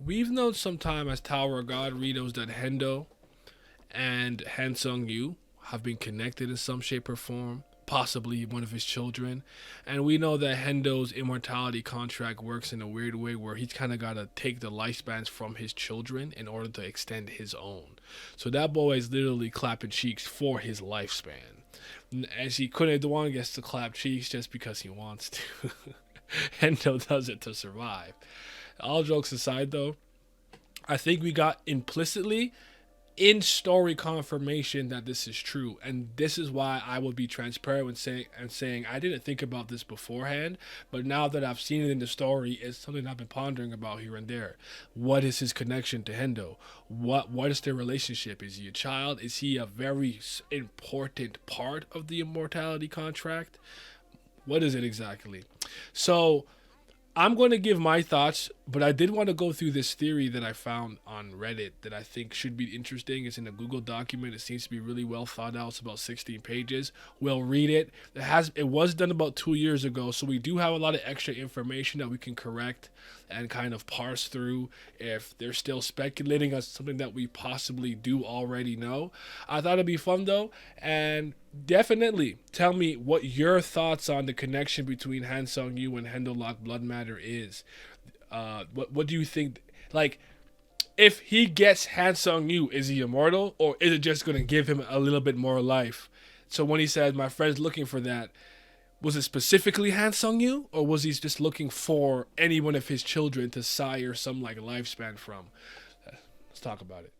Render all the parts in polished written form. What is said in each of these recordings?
We've known some time as Tower of God readers that Hendo and Hansung Yu have been connected in some shape or form, possibly one of his children. And we know that Hendo's immortality contract works in a weird way where he's kind of got to take the lifespans from his children in order to extend his own. So that boy is literally clapping cheeks for his lifespan. As he couldn't, the one gets to clap cheeks just because he wants to. Hendo does it to survive. All jokes aside, though, I think we got implicitly in story confirmation that this is true, and this is why I will be transparent when saying I didn't think about this beforehand, but now that I've seen it in the story, it's something I've been pondering about here and there. What is his connection to Hendo? What is their relationship? Is he a child? Is he a very important part of the immortality contract? What is it exactly? So I'm going to give my thoughts, but I did want to go through this theory that I found on Reddit that I think should be interesting. It's in a Google document. It seems to be really well thought out. It's about 16 pages. We'll read it. It was done about 2 years ago, so we do have a lot of extra information that we can correct and kind of parse through if they're still speculating on something that we possibly do already know. I thought it'd be fun though, and definitely tell me what your thoughts on the connection between Hansung Yu and Hendo Lok Bloodmadder is. What do you think? Like, if he gets Hansung Yu, is he immortal, or is it just gonna give him a little bit more life? So when he said my friend's looking for that, was it specifically Hansung Yu, or was he just looking for any one of his children to sire some like lifespan from? Let's talk about it.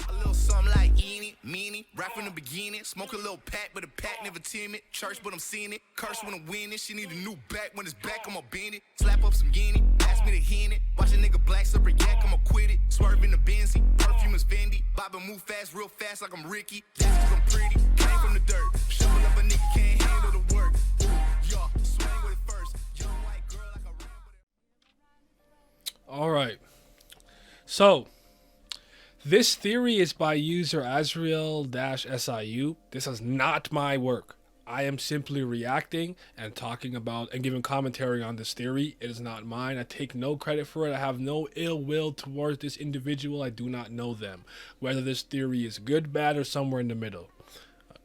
A little something like eeny, meeny, right from the beginning. Smoke a little pack, but the pack never timid. Church, but I'm seeing it. Curse when I'm winning. She need a new back. When it's back, I'ma bend it. Slap up some guinea. Ask me to hit it. Watch a nigga black super yak, I'ma quit it. Swerve in the Benzie. Perfume is Fendi. Bobbin' move fast, real fast, like I'm Ricky. That's 'cause I'm pretty. Came from the dirt. Shovel up a nigga can't handle the work. Ooh, y'all, swing with it first. Young white girl like a ram with it. All right. So this theory is by user Azriel-SIU. This is not my work. I am simply reacting and talking about and giving commentary on this theory. It is not mine. I take no credit for it. I have no ill will towards this individual. I do not know them. Whether this theory is good, bad, or somewhere in the middle.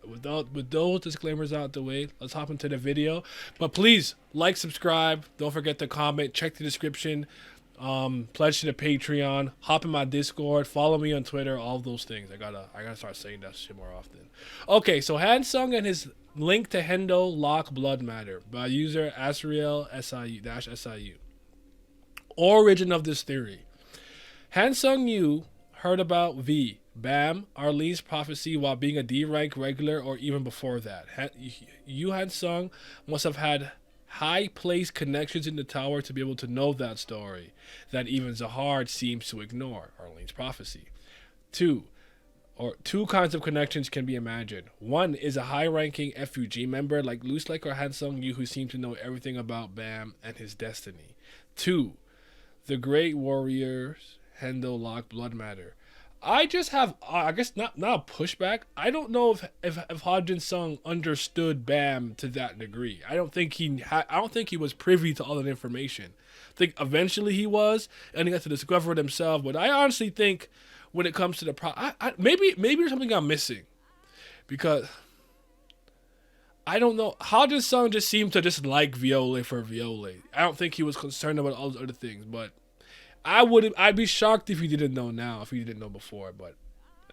With those disclaimers out the way, let's hop into the video. But please, like, subscribe. Don't forget to comment. Check the description. Pledge to the Patreon, hop in my Discord, follow me on Twitter, all of those things. I gotta start saying that shit more often. Okay, so Hansung and his link to Hendo Lok Bloodmadder by user Asriel-SIU. Origin of this theory. Hansung Yu heard about V, Bam, Arlene's prophecy while being a D-rank regular or even before that. Yu Hansung must have had high place connections in the tower to be able to know that story that even Zahard seems to ignore, Arlene's prophecy. Two kinds of connections can be imagined. One is a high-ranking F.U.G member like Loose Like or Hansung Yu who seems to know everything about Bam and his destiny. Two, the great warriors Hendo Lok Bloodmadder. I just have, I guess not a pushback. I don't know if Hodgin Sung understood Bam to that degree. I don't think he was privy to all that information. I think eventually he was, and he got to discover it himself. But I honestly think when it comes to the maybe there's something I'm missing, because I don't know. Hodgin Sung just seemed to just like Viole for Viole. I don't think he was concerned about all those other things, but I'd be shocked if you didn't know now, if you didn't know before. But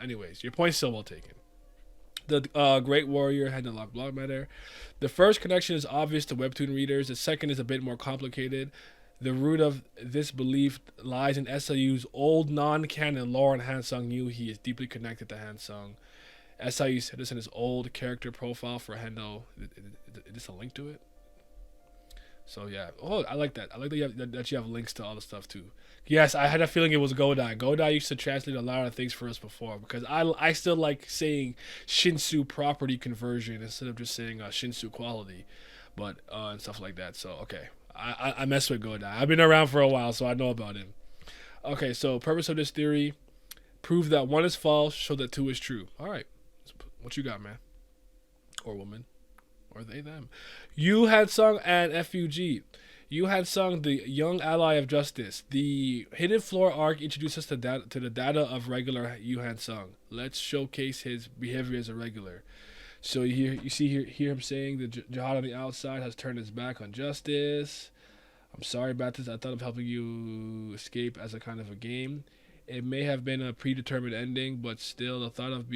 anyways, your point's still well taken. The Great Warrior Hendo Lok Bloodmadder. The first connection is obvious to webtoon readers. The second is a bit more complicated. The root of this belief lies in SIU's old non-canon lore on Hansung Yu. He is deeply connected to Hansung. SIU said this in his old character profile for Hendo. Is this a link to it? So yeah, I like that. I like that you have links to all the stuff too. Yes, I had a feeling it was Godai. Godai used to translate a lot of things for us before, because I still like saying Shinsu property conversion instead of just saying Shinsu quality, but and stuff like that. So okay, I mess with Godai. I've been around for a while, so I know about him. Okay, so purpose of this theory: prove that one is false, show that two is true. All right, what you got, man, or woman? Or they, them. Yu Hansung and F.U.G. Yu Hansung, the young ally of justice. The Hidden Floor arc introduces us to the data of regular Yu Hansung. Let's showcase his behavior as a regular. So hear him saying the jihad on the outside has turned his back on justice. I'm sorry about this. I thought of helping you escape as a kind of a game. It may have been a predetermined ending, but still, the thought of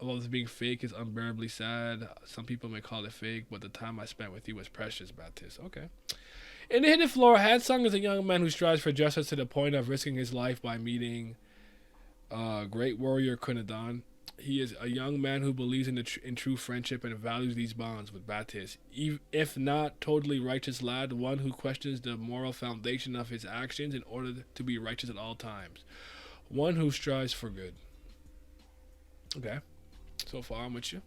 all this being fake is unbearably sad. Some people may call it fake, but the time I spent with you was precious, Baptiste. Okay. In the Hidden Floor, Hansung is a young man who strives for justice to the point of risking his life by meeting great warrior Kunadan. He is a young man who believes in true friendship and values these bonds with Baptiste. If not totally righteous lad, one who questions the moral foundation of his actions in order to be righteous at all times. One who strives for good. Okay. So far, I'm with you.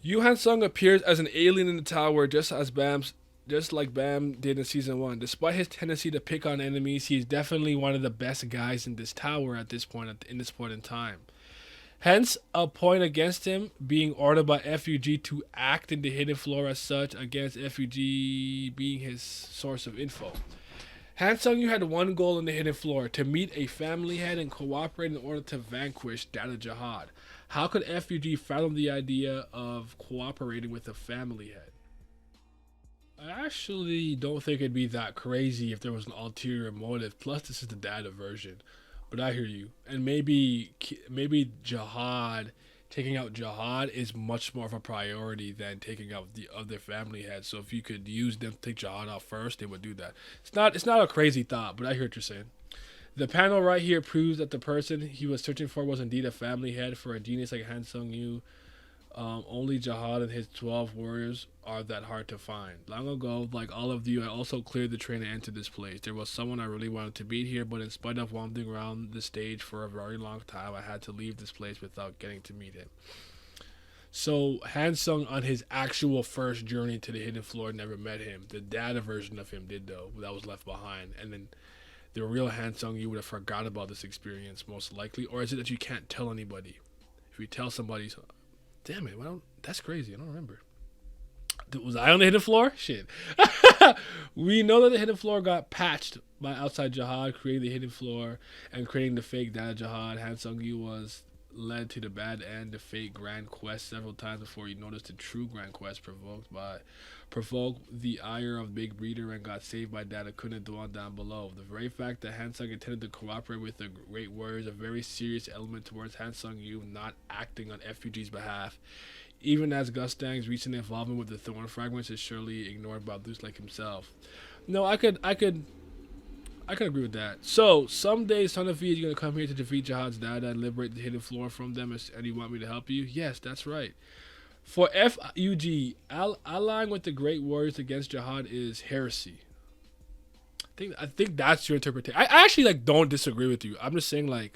Yu Hansung appears as an alien in the tower, just like Bam did in season 1. Despite his tendency to pick on enemies, he is definitely one of the best guys in this tower at this point in time. Hence, a point against him being ordered by F.U.G to act in the Hidden Floor as such, against F.U.G being his source of info. Hansung Yu had one goal in the Hidden Floor: to meet a family head and cooperate in order to vanquish Data Jihad. How could F.U.G fathom the idea of cooperating with a family head? I actually don't think it'd be that crazy if there was an ulterior motive. Plus, this is the data version. But I hear you. And maybe Jihad, taking out Jihad is much more of a priority than taking out the other family heads. So if you could use them to take Jihad out first, they would do that. It's not a crazy thought, but I hear what you're saying. The panel right here proves that the person he was searching for was indeed a family head. For a genius like Hansung Yu, only Jihad and his 12 warriors are that hard to find. Long ago, like all of you, I also cleared the train and entered this place. There was someone I really wanted to meet here, but in spite of wandering around the stage for a very long time, I had to leave this place without getting to meet him. So Hansung, on his actual first journey to the Hidden Floor, never met him. The data version of him did, though. That was left behind. And then the real Hansung, you would have forgot about this experience, most likely. Or is it that you can't tell anybody? If you tell somebody... Damn it, that's crazy. I don't remember. Was I on the Hidden Floor? Shit. We know that the Hidden Floor got patched by Outside Jihad, creating the Hidden Floor and creating the fake Data Jihad. Hansung Yu was led to the bad end, the fake Grand Quest several times before he noticed the true Grand Quest provoked the ire of Big Breeder and got saved by Data Kunadan down below. The very fact that Hansung intended to cooperate with the Great Warrior is a very serious element towards Hansung Yu not acting on F.U.G's behalf, even as Gustang's recent involvement with the Thorn Fragments is surely ignored by those like himself. No, I could agree with that. So, someday Son of V is going to come here to defeat Jihad's Dada and liberate the Hidden Floor from them, and you want me to help you? Yes, that's right. For F.U.G, allying with the Great Warriors against Jihad is heresy. I think that's your interpretation. I actually don't disagree with you. I'm just saying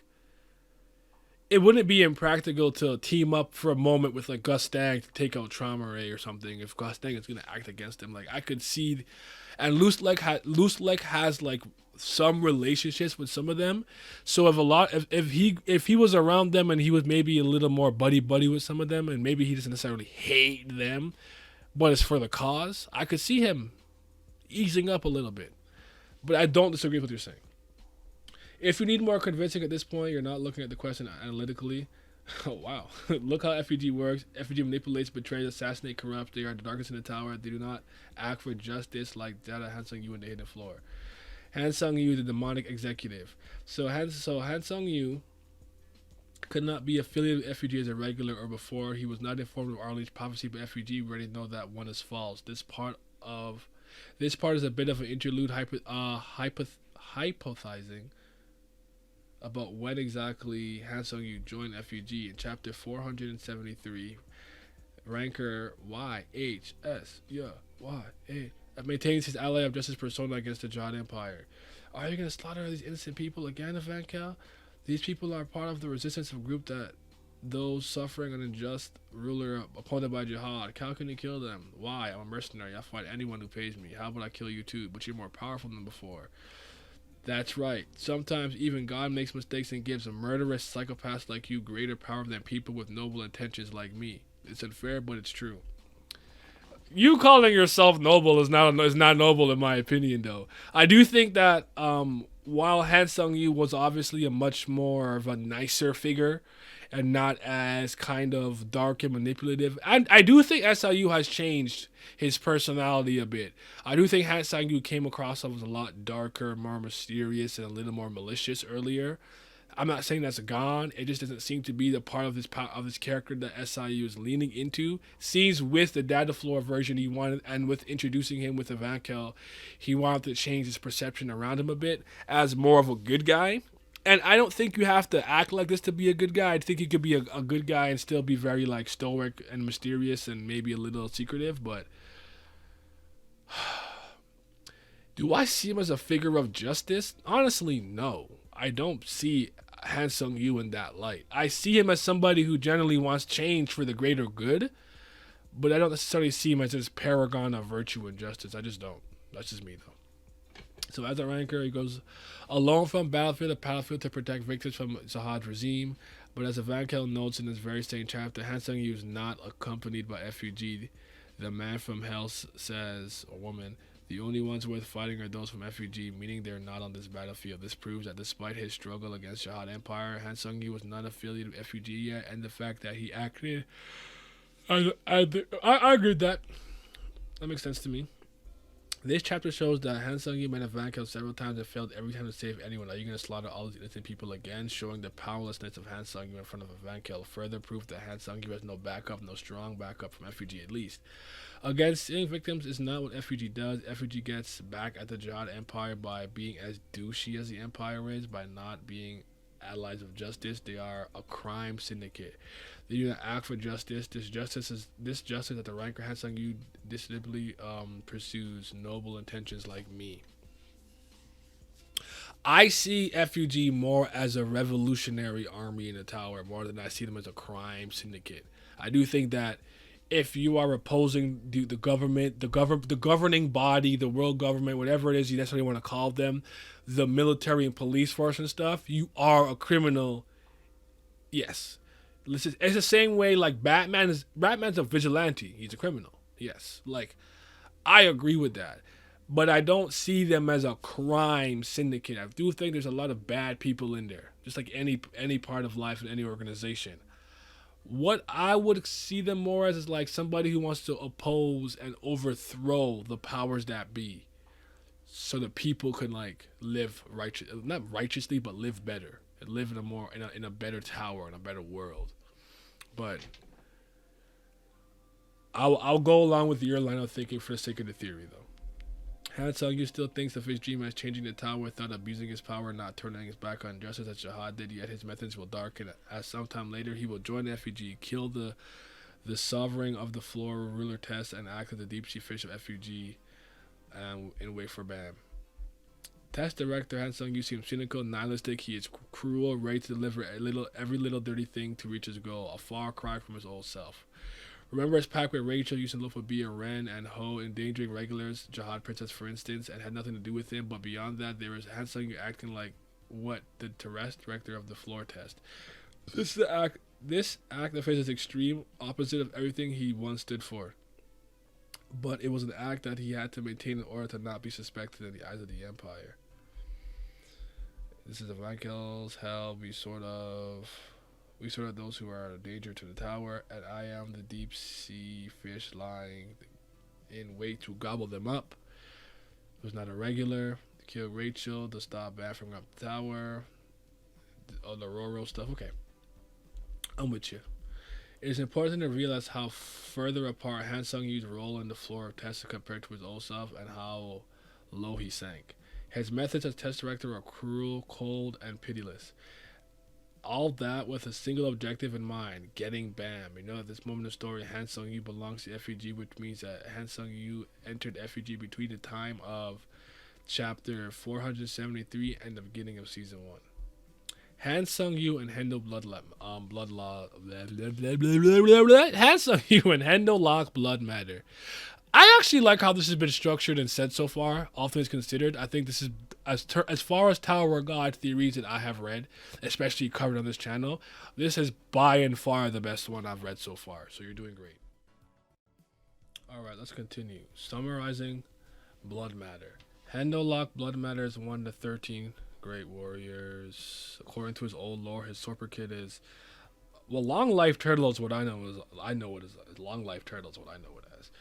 it wouldn't be impractical to team up for a moment with Gustang to take out Traumerei or something if Gustang is gonna act against him. I could see, and Loose Leg has some relationships with some of them. So if he was around them and he was maybe a little more buddy with some of them, and maybe he doesn't necessarily hate them, but it's for the cause, I could see him easing up a little bit. But I don't disagree with what you're saying. If you need more convincing at this point, you're not looking at the question analytically. Oh, wow. Look how F.U.G works. F.U.G manipulates, betrays, assassinates, corrupts. They are the darkest in the tower. They do not act for justice like Dada Hansung Yu in the Hidden Floor. Hansung Yu, the demonic executive. So Hansung Yu could not be affiliated with F.U.G as a regular or before. He was not informed of Arlene's prophecy, but F.U.G already know that one is false. This part is a bit of an interlude hypothesizing about when exactly Hansung Yu joined F.U.G. in chapter 473. Ranker YHS maintains his ally of justice persona against the Jihad Empire. Are you going to slaughter these innocent people again, Evankel? These people are part of the resistance of group that those suffering an unjust ruler appointed by Jihad. How can you kill them? Why? I'm a mercenary. I fight anyone who pays me. How about I kill you too? But you're more powerful than before. That's right. Sometimes even God makes mistakes and gives a murderous psychopath like you greater power than people with noble intentions like me. It's unfair, but it's true. You calling yourself noble is not noble in my opinion, though. I do think that while Hansung Yu was obviously a much more of a nicer figure and not as kind of dark and manipulative, and I do think SIU has changed his personality a bit. I do think Hansung Yu came across as a lot darker, more mysterious, and a little more malicious earlier. I'm not saying that's gone. It just doesn't seem to be the part of this character that SIU is leaning into. Seems with the Data Floor version he wanted, and with introducing him with Evankel, he wanted to change his perception around him a bit as more of a good guy. And I don't think you have to act like this to be a good guy. I think you could be a good guy and still be very like stoic and mysterious and maybe a little secretive. But do I see him as a figure of justice? Honestly, no. I don't see Hansung Yu in that light. I see him as somebody who generally wants change for the greater good, but I don't necessarily see him as this paragon of virtue and justice. I just don't. That's just me, though. So as a ranker, he goes alone from battlefield to battlefield to protect victims from Zahad's regime. But as Evankel notes in this very same chapter, Hansung Yu is not accompanied by F.U.G. The man from hell says, or woman, the only ones worth fighting are those from F.U.G, meaning they're not on this battlefield. This proves that despite his struggle against Jihad Empire, Hansung Yu was not affiliated with F.U.G yet, and the fact that he acted, I agree with that. That makes sense to me. This chapter shows that Hansung Yu might have Evankel several times and failed every time to save anyone. Are you going to slaughter all these innocent people again? Showing the powerlessness of Hansung Yu in front of Evankel. Further proof that Hansung Yu has no backup, no strong backup from F.U.G at least. Against killing victims is not what F.U.G does. F.U.G gets back at the Jihad Empire by being as douchey as the Empire is, by not being allies of justice. They are a crime syndicate. They do not act for justice. This justice that the ranker Hansung Yu disciplinedly pursues noble intentions like me. I see F.U.G more as a revolutionary army in the tower more than I see them as a crime syndicate. I do think that if you are opposing the government, the governing body, the world government, whatever it is you necessarily want to call them, the military and police force and stuff, you are a criminal. Yes. It's the same way like Batman's a vigilante. He's a criminal. Yes. Like, I agree with that. But I don't see them as a crime syndicate. I do think there's a lot of bad people in there. Just like any part of life in any organization. What I would see them more as is like somebody who wants to oppose and overthrow the powers that be, so that people can like live not righteously, but live better and live in a better tower, in a better world. But I'll go along with your line of thinking for the sake of the theory, though. Hansung Yu still thinks of his dream as changing the tower without abusing his power, not turning his back on justice as Jihad did, yet his methods will darken. As sometime later he will join F.U.G, kill the sovereign of the floor ruler test, and act as the deep sea fish of F.U.G and wait for Bam. Test director Hansung Yu seems cynical, nihilistic. He is cruel, ready to deliver every little dirty thing to reach his goal, a far cry from his old self. Remember his pact with Rachel using love for Bia Ren and Ho, endangering regulars, Jihad Princess for instance, and had nothing to do with him, but beyond that, there is Hansung Yu acting like what the Terrest director of the floor test. This act of his is extreme opposite of everything he once stood for. But it was an act that he had to maintain in order to not be suspected in the eyes of the Empire. This is Evankel's hell. We sort of those who are a danger to the tower, and I am the deep sea fish lying in wait to gobble them up. It was not a regular. To kill Rachel, to stop Bad from up the tower. All the Roro stuff. Okay. I'm with you. It is important to realize how further apart Hansung Yu's role in the floor of tests compared to his old self, and how low he sank. His methods as test director are cruel, cold, and pitiless. All that with a single objective in mind, getting Bam. You know, at this moment of the story, Hansung Yu belongs to F.U.G, which means that Hansung Yu entered F.U.G between the time of chapter 473 and the beginning of season 1. Hansung Yu and Hendo Hansung Yu and Hendo Lok Bloodmadder. I actually like how this has been structured and said so far, all things considered. I think this is, as far as Tower of God theories that I have read, especially covered on this channel, this is by and far the best one I've read so far. So you're doing great. Alright, let's continue. Summarizing Bloodmadder. Hendo Lok Bloodmadder is one of the 13 great warriors. According to his old lore, his Sorper kid is, well, Long Life Turtle is what I know is. I know what is Long Life Turtle is what I know it as.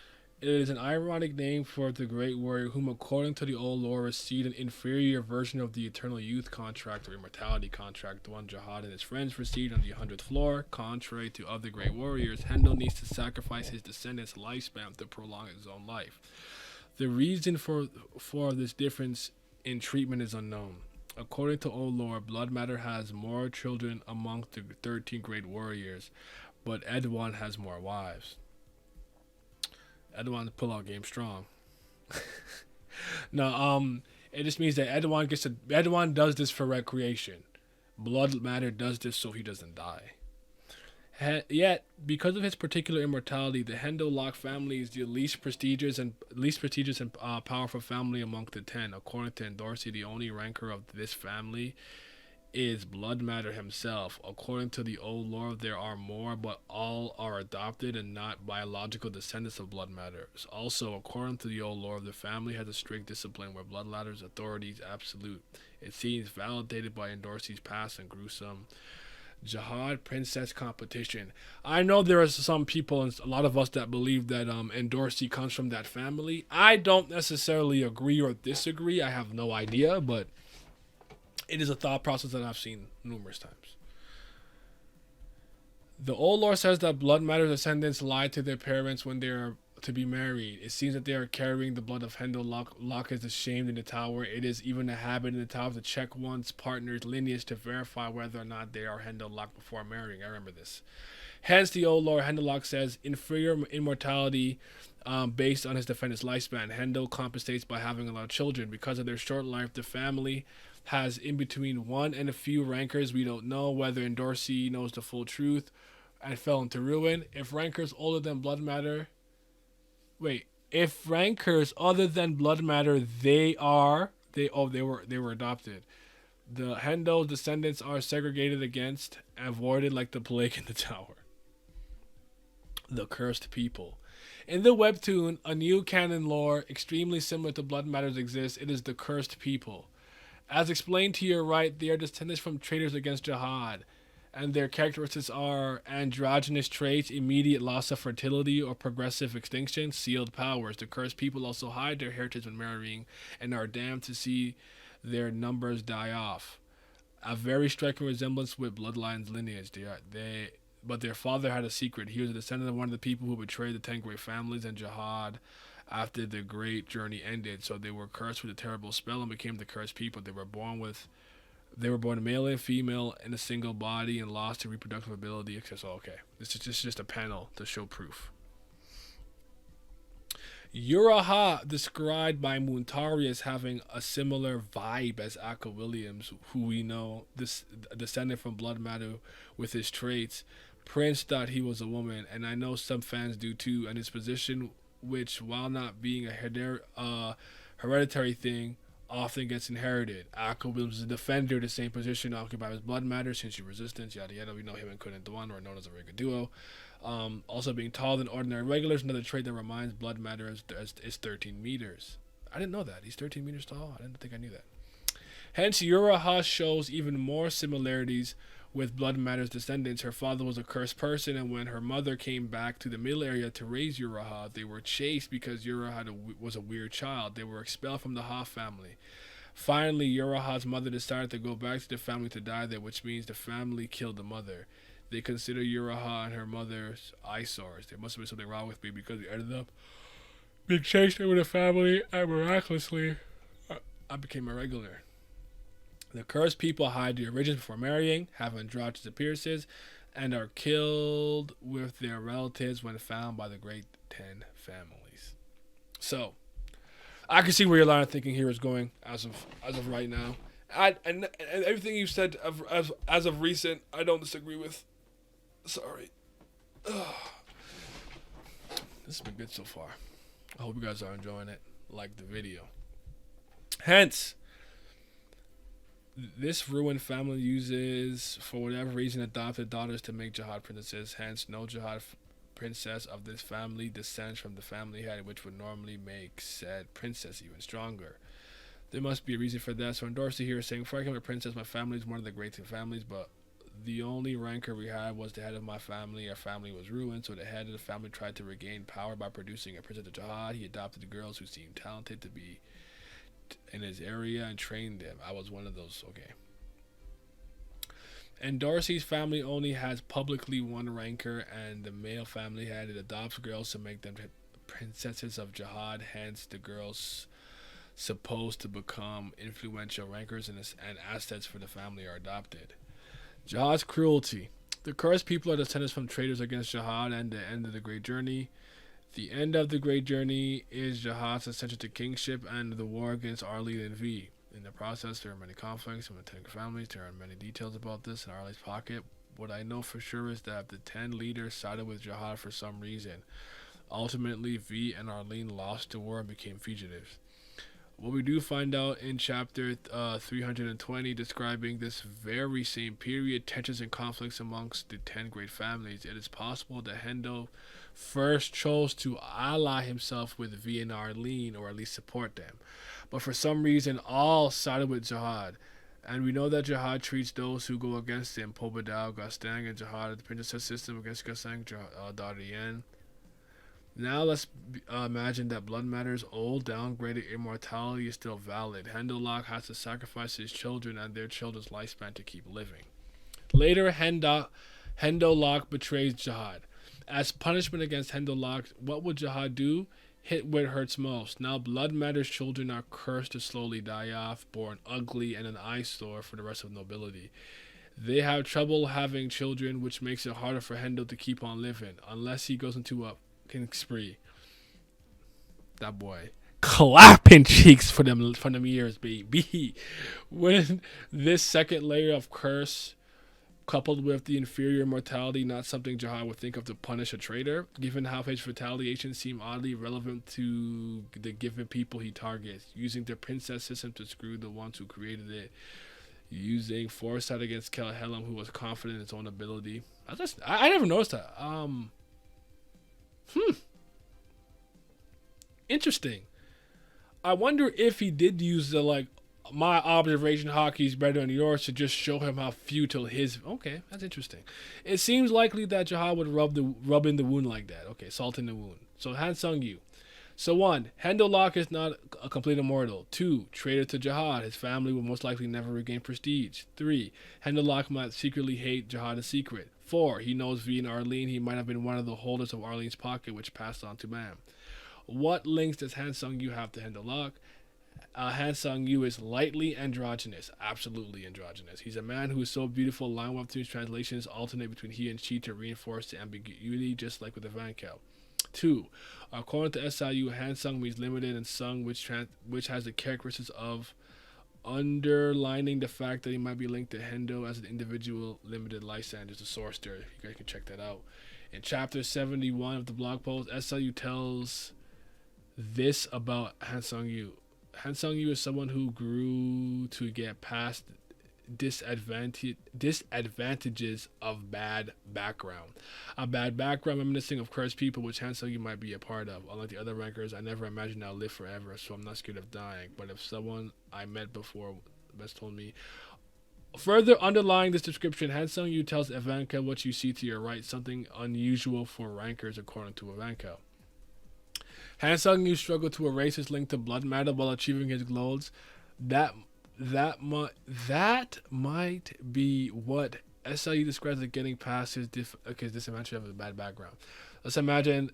It is an ironic name for the great warrior whom, according to the old lore, received an inferior version of the eternal youth contract or immortality contract, the one Jihad and his friends received on the 100th floor. Contrary to other great warriors, Hendo needs to sacrifice his descendants' lifespan to prolong his own life. The reason for this difference in treatment is unknown. According to old lore, Bloodmadder has more children among the 13 great warriors, but Edwan has more wives. Edwan's pull-out game strong. No, it just means that Edwan does this for recreation. Bloodmadder does this so he doesn't die. Yet, because of his particular immortality, the Hendo Lok family is the least prestigious and powerful family among the 10. According to Endorsi, the only ranker of this family is Bloodmadder himself. According to the old lore, there are more, but all are adopted and not biological descendants of Bloodmadder. Also, according to the old lore, the family has a strict discipline where Bloodmadder's authority is absolute. It seems validated by Endorsi's past and gruesome Jihad princess competition. I know there are some people and a lot of us that believe that Endorsi comes from that family. I don't necessarily agree or disagree. I have no idea, but it is a thought process that I've seen numerous times. The old lore says that Bloodmadder's descendants lied to their parents when they are to be married. It seems that they are carrying the blood of Hendo Lok. Lok is ashamed in the tower. It is even a habit in the tower to check one's partner's lineage to verify whether or not they are Hendo Lok before marrying. I remember this. Hence, the old lore, Hendo Lok says, inferior immortality based on his defendant's lifespan. Hendo compensates by having a lot of children. Because of their short life, the family has in between one and a few rankers. We don't know whether Endorsi knows the full truth and fell into ruin. If rankers older than Bloodmadder, if rankers other than Bloodmadder, they were adopted. The Hendo descendants are segregated against, avoided like the plague in the tower. The cursed people. In the webtoon, a new canon lore extremely similar to Bloodmadder's exists. It is the cursed people. As explained to your right, they are descendants from traitors against Jihad, and their characteristics are androgynous traits, immediate loss of fertility or progressive extinction, sealed powers. The cursed people also hide their heritage when marrying and are damned to see their numbers die off. A very striking resemblance with Bloodline's lineage. But their father had a secret. He was a descendant of one of the people who betrayed the 10 great families and Jihad after the great journey ended. So they were cursed with a terrible spell and became the cursed people. They were born male and female in a single body and lost to reproductive ability. So, okay, this is just a panel to show proof. Uraha, described by Muntari as having a similar vibe as Akka Williams, who we know this descendant from Bloodmadder with his traits. Prince thought he was a woman, and I know some fans do too. And his position, which while not being a hereditary thing, often gets inherited. Akka Williams is a defender, the same position occupied as Bloodmadder, since your resistance, yada yada. We know him and Kun Duan, or known as a regular duo. Also being taller than ordinary regulars, another trait that reminds Bloodmadder is 13 meters. I didn't know that. He's 13 meters tall. I didn't think I knew that. Hence, Uraha shows even more similarities with Bloodmadder's descendants. Her father was a cursed person, and when her mother came back to the middle area to raise Uraha, they were chased because Uraha was a weird child. They were expelled from the Ha family. Finally, Uraha's mother decided to go back to the family to die there, which means the family killed the mother. They consider Uraha and her mother's eyesores. There must have been something wrong with me because they ended up being chased over the family, and miraculously, I became a regular. The cursed people hide their origins before marrying, have androgynous appearances, and are killed with their relatives when found by the Great 10 families. So, I can see where your line of thinking here is going as of right now. And everything you said as of recent, I don't disagree with. Sorry. Ugh. This has been good so far. I hope you guys are enjoying it. Like the video. Hence, this ruined family uses, for whatever reason, adopted daughters to make Jihad princesses. Hence, no Jihad princess of this family descends from the family head, which would normally make said princess even stronger. There must be a reason for that. So Endorsi here is saying, before I became a princess, my family is one of the great families, but the only rancor we had was the head of my family. Our family was ruined, so the head of the family tried to regain power by producing a princess of Jihad. He adopted the girls who seemed talented to be in his area and trained them. I was one of those. Okay. And Dorsey's family only has publicly one rancor, and the male family head adopts girls to make them princesses of Jihad. Hence, the girls supposed to become influential rankers and assets for the family are adopted. Jihad's cruelty. The cursed people are descendants from traitors against Jihad and the end of the Great Journey. The end of the Great Journey is Jihad's ascension to kingship and the war against Arlene and V. In the process, there are many conflicts among the 10 families. There are many details about this in Arlene's pocket. What I know for sure is that the 10 leaders sided with Jihad for some reason. Ultimately, V and Arlene lost the war and became fugitives. What we do find out in chapter 320, describing this very same period, tensions and conflicts amongst the 10 great families, it is possible that Hendo first chose to ally himself with V and Arlene, or at least support them. But for some reason, all sided with Jihad. And we know that Jihad treats those who go against him, Pobadao, Gastang, and Jihad, the princess system against Gastang, Darien. Now let's imagine that Bloodmadder's old downgraded immortality is still valid. Hendo Lok has to sacrifice his children and their children's lifespan to keep living. Later, Hendo Lok betrays Jihad. As punishment against Hendo Lok, what would Jihad do? Hit where it hurts most. Now Bloodmadder's children are cursed to slowly die off, born ugly and an eyesore for the rest of nobility. They have trouble having children, which makes it harder for Hendo to keep on living, unless he goes into a spree. That boy clapping cheeks for them years, baby. When this second layer of curse, coupled with the inferior mortality, not something Jihad would think of to punish a traitor, given how his retaliation seemed oddly relevant to the given people he targets, using the princess system to screw the ones who created it, using foresight against Kelhelm, who was confident in his own ability. I never noticed that. Interesting. I wonder if he did use the, like, my observation hockey's better than yours to just show him how futile his. Okay, that's interesting. It seems likely that Jihad would rub in the wound like that. Okay, salt in the wound. So Hansung Yu. So 1, Hendo Lok is not a complete immortal. 2, traitor to Jihad. His family will most likely never regain prestige. 3, Hendo Lok might secretly hate Jihad in secret. 4, he knows V and Arlene. He might have been one of the holders of Arlene's pocket, which passed on to Bam. What links does Hansung Yu have to Hendo Lok? Hansung Yu is lightly androgynous, absolutely androgynous. He's a man who is so beautiful, line webtoon's translations alternate between he and she to reinforce the ambiguity, just like with the Vankel. 2, according to SIU, Hansung means limited, and Sung, which has the characteristics of underlining the fact that he might be linked to Hendo as an individual limited lifespan. There's a source there. You guys can check that out. In chapter 71 of the blog post, SIU tells this about Hansung Yu. Hansung Yu is someone who grew to get past disadvantages of bad background. A bad background reminiscing of cursed people, which Hansung Yu might be a part of. Unlike the other rankers, I never imagined I'll live forever, so I'm not scared of dying. But if someone I met before best told me. Further underlying this description, Hansung Yu tells Ivanka what you see to your right, something unusual for rankers according to Ivanka. Hansung Yu struggled to erase his link to Bloodmadder while achieving his goals. That might be what SIU describes as getting past his disadvantage of a bad background. Let's imagine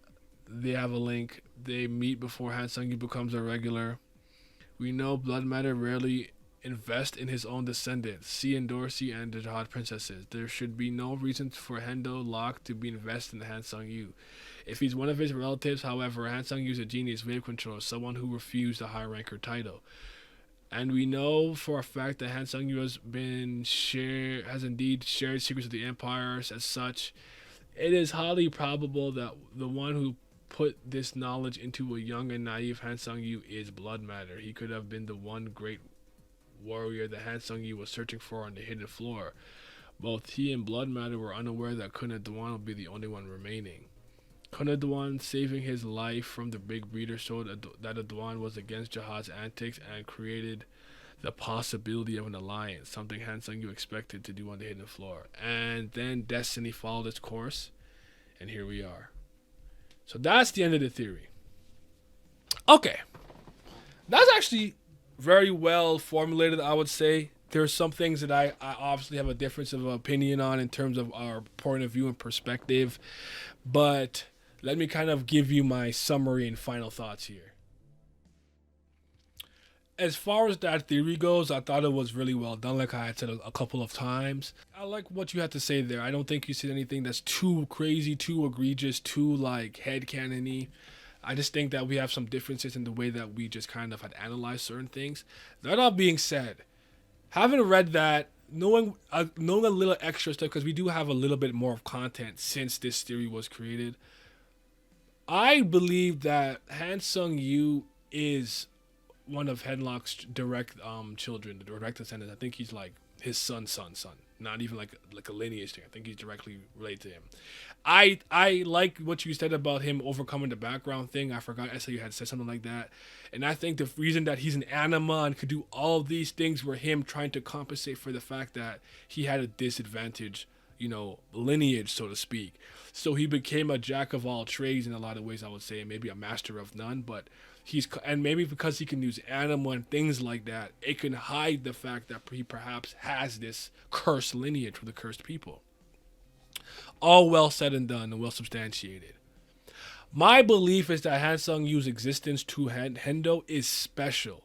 they have a link. They meet before Hansung Yu becomes a regular. We know Bloodmadder rarely invest in his own descendants, C and Dorsey and the Jihad princesses. There should be no reason for Hendo Lok to be invested in Hansung Yu. If he's one of his relatives, however, Hansung Yu is a genius wave controller, someone who refused the Haigh-Ranker title. And we know for a fact that Hansung Yu has indeed shared secrets of the empires. As such, it is highly probable that the one who put this knowledge into a young and naive Hansung Yu is Bloodmadder. He could have been the one great warrior that Hansung Yu was searching for on the hidden floor. Both he and Bloodmadder were unaware that Kuna Dewan would be the only one remaining. Kunadwan saving his life from the big breeder showed that Adwan was against Jihad's antics and created the possibility of an alliance, something Hansung you expected to do on the hidden floor. And then destiny followed its course, and here we are. So that's the end of the theory. Okay. That's actually very well formulated, I would say. There's some things that I obviously have a difference of opinion on in terms of our point of view and perspective. But let me kind of give you my summary and final thoughts here. As far as that theory goes, I thought it was really well done, like I had said a couple of times. I like what you had to say there. I don't think you said anything that's too crazy, too egregious, too like headcanon-y. I just think that we have some differences in the way that we just kind of had analyzed certain things. That all being said, having read that, knowing a little extra stuff, because we do have a little bit more of content since this theory was created, I believe that Hansung Yu is one of Henlok's direct children, the direct descendants. I think he's like his son's son. Not even like a lineage thing. I think he's directly related to him. I like what you said about him overcoming the background thing. I forgot I said you had said something like that. And I think the reason that he's an anima and could do all of these things were him trying to compensate for the fact that he had a disadvantage, lineage, so to speak. So he became a jack of all trades in a lot of ways, I would say, and maybe a master of none. But and maybe because he can use anima and things like that, it can hide the fact that he perhaps has this cursed lineage from the cursed people. All well said and done and well substantiated. My belief is that Hansung Yu's existence to Hendo is special.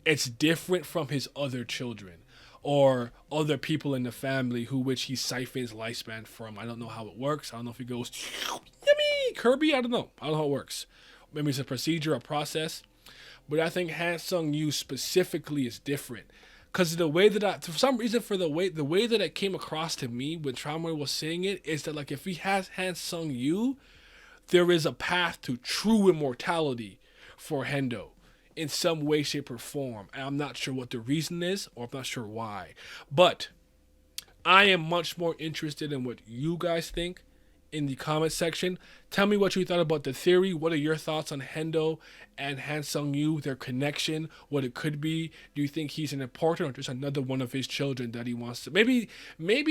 It's different from his other children or other people in the family which he siphons lifespan from. I don't know how it works. I don't know if he goes, yummy, Kirby. I don't know how it works. Maybe it's a procedure, a process. But I think Hansung Yu specifically is different. Because the way that for some reason, the way that it came across to me when Traumerei was saying it, is that like if he has Hansung Yu, there is a path to true immortality for Hendo in some way, shape, or form. And I'm not sure what the reason is, or I'm not sure why. But I am much more interested in what you guys think in the comment section. Tell me what you thought about the theory. What are your thoughts on Hendo and Hansung Yu, their connection, what it could be? Do you think he's an important or just another one of his children that he wants to... Maybe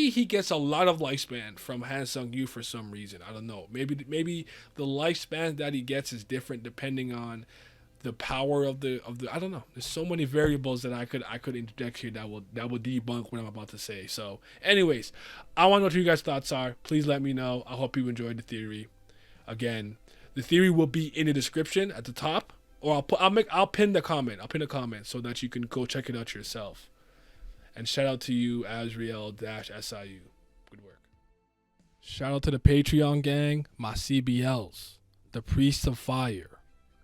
he gets a lot of lifespan from Hansung Yu for some reason. I don't know. Maybe the lifespan that he gets is different depending on the power of the I don't know. There's so many variables that I could interject here that will debunk what I'm about to say. So anyways, I want to know what you guys' thoughts are. Please let me know. I hope you enjoyed the theory. Again, the theory will be in the description at the top, or I'll pin the comment. I'll pin a comment so that you can go check it out yourself. And shout out to you, Azriel-SIU. Good work. Shout out to the Patreon gang, my CBLs, the Priests of Fire,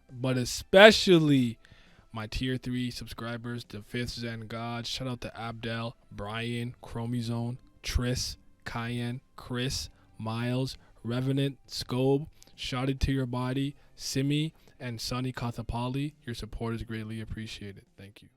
but especially my tier 3 subscribers, the Fifth Zen God. Shout out to Abdel, Brian, Chromizone, Tris, Cayenne, Chris, Miles, Revenant, Scobe, Shot It To Your Body, Simi, and Sunny Kathapali. Your support is greatly appreciated. Thank you.